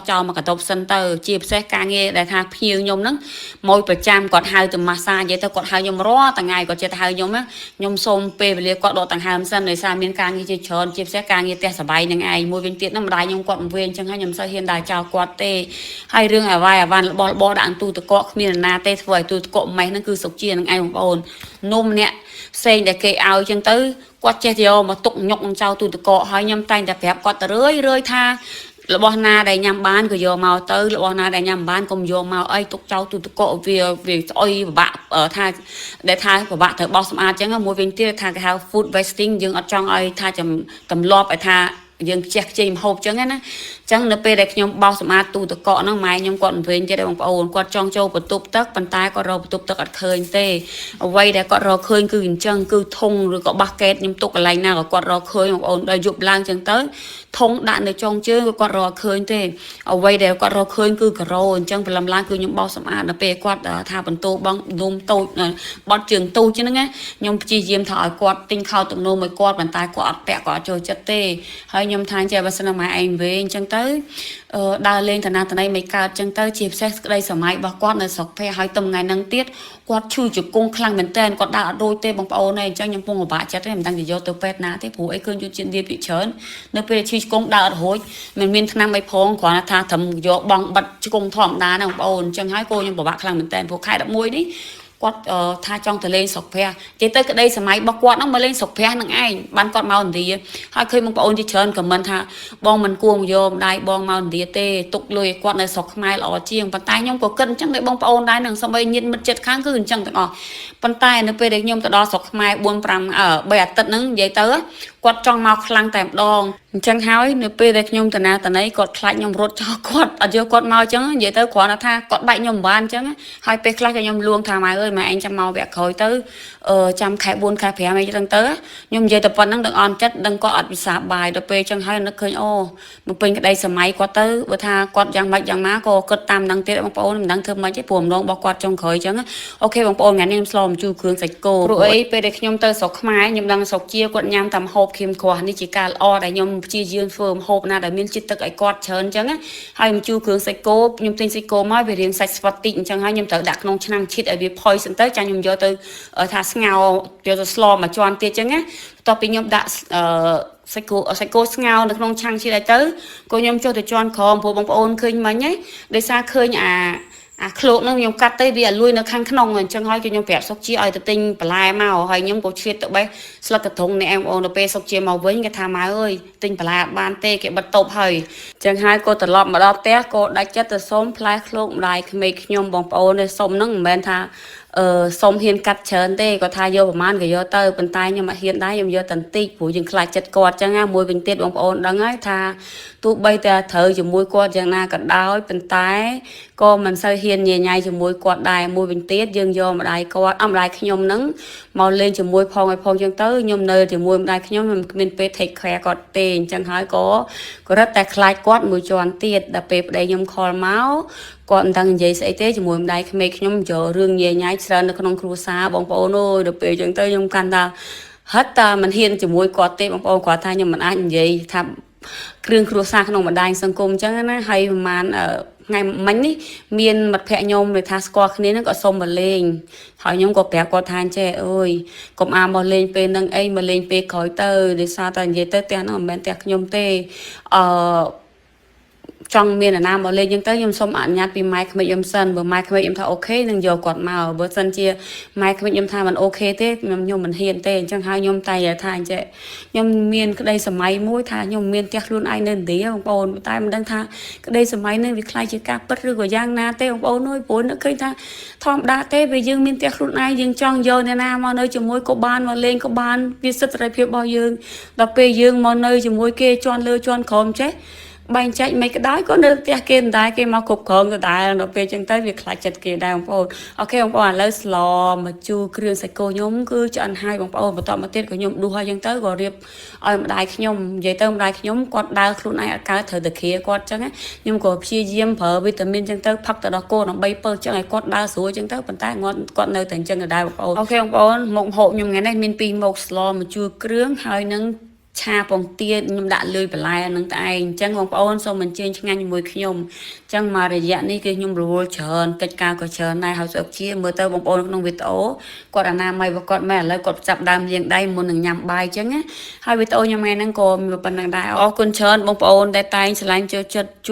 ចោលមកកតុបសិនទៅជាពិសេសការងារដែលថាភ្ញៀវខ្ញុំហ្នឹងមកប្រចាំគាត់ហៅទៅម៉ាស្សានិយាយទៅគាត់ហៅខ្ញុំរាល់ថ្ងៃគាត់ចិត្តហៅខ្ញុំសូមពេលវេលាគាត់ដកដង្ហើមសិនដោយសារមានការងារជាច្រើនជាពិសេសការងារផ្ទះសបាយនឹងឯងមួយវិញទៀតហ្នឹងម្ដាយខ្ញុំគាត់មិនវិញអញ្ចឹងហើយខ្ញុំសូវហ៊ានដើរចោលគាត់ទេហើយរឿងអាវ៉ាន់របស់ដាក់ទូទឹកកកគ្មានណាទេធ្វើឲ្យទូទឹកកកម៉េះហ្នឹងគឺសុកជានឹងឯងបងប្អូននំម្នាក់ផ្សេងដែលគេឲ្យអញ្ចឹងទៅគាត់ចេះយកមកទុកញុកចោលទូទឹកកកហើយខ្ញុំតែងតែប្រាប់គាត់ទៅរឿយថារបស់ណាដែលញ៉ាំបានក៏យកមកទៅរបស់ណាដែលញ៉ាំបានកុំយកមកអីទុកចោលទូទឹកកកវាស្អុយពិបាកថាដែលថាពិបាកត្រូវបោសសម្អាតអញ្ចឹងមួយវិញទៀតថាគេហៅ food wasting យើងអត់ចង់ឲ្យថាទម្លាប់ឲ្យថាយើងខ្ជះខ្ជាយម្ហូបអញ្ចឹងណាអញ្ចឹងនៅពេលដែលខ្ញុំបោសសម្អាតទូទឹកកកហ្នឹងម៉ែខ្ញុំគាត់មិនវិញទេបងប្អូនគាត់ចង់ចូលបន្ទប់ទឹកប៉ុន្តែគាត់រកបន្ទប់ទឹកអត់ឃើញទេអ្វីដែលគាត់រកឃើញគឺអញ្ចឹងគឺធុងឬក៏បាសកេតខ្ញុំទុកកន្លែងណាក៏គាត់រកឃើញបងប្អូនដល់យប់ឡើងអញ្ចឹងទៅធុងដាក់នៅចុងជើងក៏គាត់រកឃើញទេអ្វីដែលគាត់រកឃើញគឺការ៉ូអញ្ចឹងព្រលឹមឡើងគឺខ្ញុំបោសសម្អាតដល់ពេលគាត់ថាបន្ទោបងនំតូចបត់ជើងទូចហ្នឹងណាខ្ញុំព្យាយាមថាឲ្យគាត់ទិញខោទំនោរមួយគាត់ប៉ុន្តែគាត់អត់ពាក់គាត់អត់ចូលចិត្តទេហើយខ្ញុំថាជាបើសិនម៉ែឯងវិញអញ្ចឹងទៅដើរលេងតាណាតណៃមិនកើតអញ្ចឹងទៅជាពិសេសក្តីសម័យរបស់គាត់នៅស្រុកភ័ក្រហើយទៅថ្ងៃហ្នឹងទៀតគាត់ឈឺជង្គង់ខ្លាំងមែនតើគាត់ដើរអត់រួចទេបងប្អូនអីអញ្ចឹងខ្ញុំពងពិបាកចិត្តទេមិនដឹងទៅយកទៅពេទ្យណាទេព្រោះអីឃើញយុទ្ធជាតិទៀតពីច្រើននៅពេលឈឺជង្គង់ដើរអត់រួចមិនមានថ្នាំអីផងគ្រាន់តែថាត្រឹមយកបងបិទជង្គង់ធម្មតាណាបងប្អូនអញ្ចឹងហើយគោខ្ញុំពិបាកខ្លាំងមែនតើព្រោះខែ11នេះគាត់ថាចង់ទៅលេងស្រុកភ័ក្រនិយាយទៅក្តីសម័យរបស់គាត់ហ្នឹងមកលេងស្រុកភ័ក្រហ្នឹងឯងបានគាត់មកឥណ្ឌាហើយឃើញបងប្អូនជាច្រើនខមមិនថាបងមិនគួរមកយកម្ដាយបងមកឥណ្ឌាទេទុកលុយឲ្យគាត់នៅស្រុកខ្មែរល្អជាងប៉ុន្តែខ្ញុំក៏គិតអញ្ចឹងដែរបងប្អូនដែរនឹងសម្បីញាតិមិត្តជិតខាងគឺអញ្ចឹងទាំងអស់ប៉ុន្តែនៅពេលដែលខ្ញុំទៅដល់ស្រុកខ្មែរ4 5 3អាទិត្យហ្នឹងនិយាយទៅគាត់ចង់មកខ្លាំងតែម្ដងអញ្ចឹងហើយនៅពេលដែលខ្ញុំតាណាតណៃគាត់ខ្លាចខ្ញុំរត់ចោលគាត់អត់យកគាត់មកអញ្ចឹងនិយាយទៅគ្រាន់តែថាគាត់បាច់ខ្ញុំមិនបានអញ្ចឹងហើយពេលខ្លះក៏ខ្ញុំលួងថាម៉ែអើយម៉ែឯងចាំមកវគ្គក្រោយទៅចាំខែ4ខែ5អីចឹងទៅខ្ញុំនិយាយតែប៉ុណ្្នឹងដឹងអន់ចិត្តដឹងគាត់អត់វិសាបាយដល់ពេលអញ្ចឹងហើយនឹកឃើញអូមកពេញក្តីសម័យគាត់ទៅបើថាគាត់យ៉ាងម៉េចយ៉ាងណាក៏គិតតាមនឹងទៀតបងប្អូនមិនដឹងធ្វើម៉េចទេព្រោះម្ដងរបស់គាត់ចុងក្រោយអញ្ចឹងអូខេបងប្អូនថ្ងៃនេះខ្ញុំស្លម្ជូរគ្រឿងសាច់គោព្រោះអីពេលដែលខ្ញុំទៅស្រុកខ្មែរខ្ញុំដឹងស្រុកជាគាត់ញ៉ាំតែម្ហូបខៀមក្រោះនេះជាការល្អដែលខ្ញុំព្យាយាមធ្វើម្ហូបណាដែលមានជាតិទឹកឲ្យគាត់ច្រើនអញ្ចឹងហើយម្ជូរគ្រឿងសាច់គោខ្ញុំទិញសាច់គោមកវារៀងសាច់ស្វិតតិចអញ្ចឹងហើយខ្ញុំត្រូវដាក់ក្នុងឆ្នាំងឈិតឲ្យវាផុយសិនទៅចាខ្ញុំយកទៅថាស្ងោរយកទៅស្លមួយជាន់ទៀតអញ្ចឹងណាបន្ទាប់ពីខ្ញុំដាក់សាច់គោស្ងោរនៅក្នុងឆាំងឈិតឲ្យទៅក៏ខ្ញុំចុះទៅជាន់ក្រោមព្រោះបងប្អូនឃើញមិញហីដោយសារឃើញអាឃ្លោកហ្នឹងខ្ញុំកាត់ទៅវាលួយនៅខាងក្នុងអញ្ចឹងហើយខ្ញុំប្រាប់សុកជាឲ្យទៅទិញបន្លែមកហើយខ្ញុំក៏ឆ្លៀតទៅបេះស្លឹកកត្រងនេះបងប្អូនទៅពេលសុកជាមកវិញគេថាម៉ែអើយទិញបន្លែអត់បានទេគេបិទតូបហើយអញ្ចឹងហើយក៏ត្រឡប់មកដល់ផ្ទះក៏ដាច់ចិត្តទៅសុំផ្លែឃ្លោកម្ដាយក្មេកខ្ញុំបងប្អូនសុំហ្នឹងមិនមែនថាសុំហ៊ានកាត់ច្រើនទេគាត់ថាយកប្រហែលក៏យកទៅប៉ុន្តែខ្ញុំអត់ហ៊ានដែរខ្ញុំយកតែបន្តិចព្រោះយើងខ្លាចចិត្តគាត់អញ្ចឹងណាមួយវិញទៀតបងប្អូនដឹងហើយថាទោះបីតែត្រូវជាមួយគាត់យ៉ាងណាក៏ដោយប៉ុន្តែក៏មិនសូវហ៊ានញញ៉ៃជាមួយគាត់ដែរមួយវិញទៀតយើងយកម្ដាយគាត់ម្ដាយខ្ញុំហ្នឹងមកលេងជាមួយផងឲ្យផងអញ្ចឹងទៅខ្ញុំនៅជាមួយម្ដាយខ្ញុំមិនមានពេល take care គាត់ទេអញ្ចឹងហើយក៏រត់តែខ្លាចគាត់មួយជាន់ទៀតដល់ពេលប្តីខ្ញុំខលមកគាត់មិនដឹងនិយាយស្អីទេជាមួយម្ដាយក្មេកខ្ញុំយករឿងញញ៉ៃច្រើននៅក្នុងគ្រួសារបងប្អូនអើយដល់ពេលអញ្ចឹងទៅខ្ញុំកាន់ថាហិតតែមិនហ៊ានជាមួយគាត់ទេបងប្អូនគាត់ថាខ្ញុំមិនអាចនិយាយថាគ្រឿងគ្រួសារក្នុងបណ្ដាញសង្គមអញ្ចឹងណាហើយប្រហែលថ្ងៃមិញនេះមានមិត្តភក្តិខ្ញុំដែលថាស្គាល់គ្នាហ្នឹងក៏សុំមកលេងហើយខ្ញុំក៏ប្រាប់គាត់ថាចេះអើយកុំមកលេងពេលហ្នឹងអីមកលេងពេលក្រោយទៅដោយសារតែនិយាយទៅផ្ទះហ្នឹងមិនមែនផ្ទះខ្ញុំទេចង់មានអាណាមកលេងអញ្ចឹងទៅខ្ញុំសូមអនុញ្ញាតពីម៉ែក្មេកខ្ញុំសិនបើម៉ែក្មេកខ្ញុំថាអូខេនឹងយកគាត់មកបើសិនជាម៉ែក្មេកខ្ញុំថាមិនអូខេទេខ្ញុំមិនហ៊ានទេអញ្ចឹងហើយខ្ញុំតែថាអញ្ចឹងខ្ញុំមានក្តីសម័យមួយថាខ្ញុំមានផ្ទះខ្លួនឯងនៅឥណ្ឌាបងប្អូនតែមិនដឹងថាក្តីសម័យនេះវាខ្លាយជាការពិតឬក៏យ៉ាងណាទេបងប្អូនអើយព្រោះនឹកឃើញថាធម្មតាទេពេលយើងមានផ្ទះខ្លួនឯងយើងចង់យកអ្នកណាមកនៅជាមួយក៏បានមកលេងក៏បានវាសិទ្ធិសេរីភាពរបស់យើងដល់ពេលយើងមកនៅជាមួយគេជន់លើជន់ក្រោមចេះបែងចែកមិនក៏ដោយក៏នៅផ្ទះគេមិនដែរគេមកគ្រប់គ្រងទៅដែរដល់ពេលចឹងទៅវាខ្លាចចិត្តគេដែរបងប្អូនអូខេបងប្អូនឥឡូវស្លមកជូរគ្រឿងសាច់គោខ្ញុំគឺឆ្អិនហើយបងប្អូនបន្តមកទៀតក៏ខ្ញុំដួសហើយចឹងទៅក៏រៀបឲ្យម្ដាយខ្ញុំនិយាយទៅម្ដាយខ្ញុំគាត់ដើរខ្លួនឯងអត់កើតត្រូវតែគ្រាគាត់ចឹងខ្ញុំក៏ព្យាយាមប្រើវីតាមីនចឹងទៅផឹកទៅដល់គោដើម្បីពើចឹងឲ្យគាត់ដើរស្រួលចឹងទៅប៉ុន្តែគាត់នៅតែចឹងដែរបងប្អូនអូខេបងប្អូនមុខហូបខ្ញុំថ្ងៃនេះមាន2មុខស្លមកជូរគ្រឿងហើយនឹង ឆាពងទាខ្ញុំដាក់លុយបន្លែហ្នឹងតែឯងអញ្ចឹងបងប្អូនសូមអញ្ជើញឆ្ងាញ់ជាមួយខ្ញុំអញ្ចឹងមករយៈនេះគឺខ្ញុំរវល់ច្រើនកិច្ចការក៏ច្រើនដែរហើយស្អុកជាមើលទៅបងប្អូនក្នុងវីដេអូគាត់អនាម័យរបស់គាត់មែនឥឡូវគាត់ចាប់ដើមលាងដៃមុននឹងញ៉ាំបាយអញ្ចឹងណាហើយវីដេអូខ្ញុំថ្ងៃហ្នឹងក៏មានប៉ុណ្ណឹងដែរអរគុណច្រើនបងប្អូនដែលតែងឆ្លាញ់ចូលចិត្តជួយ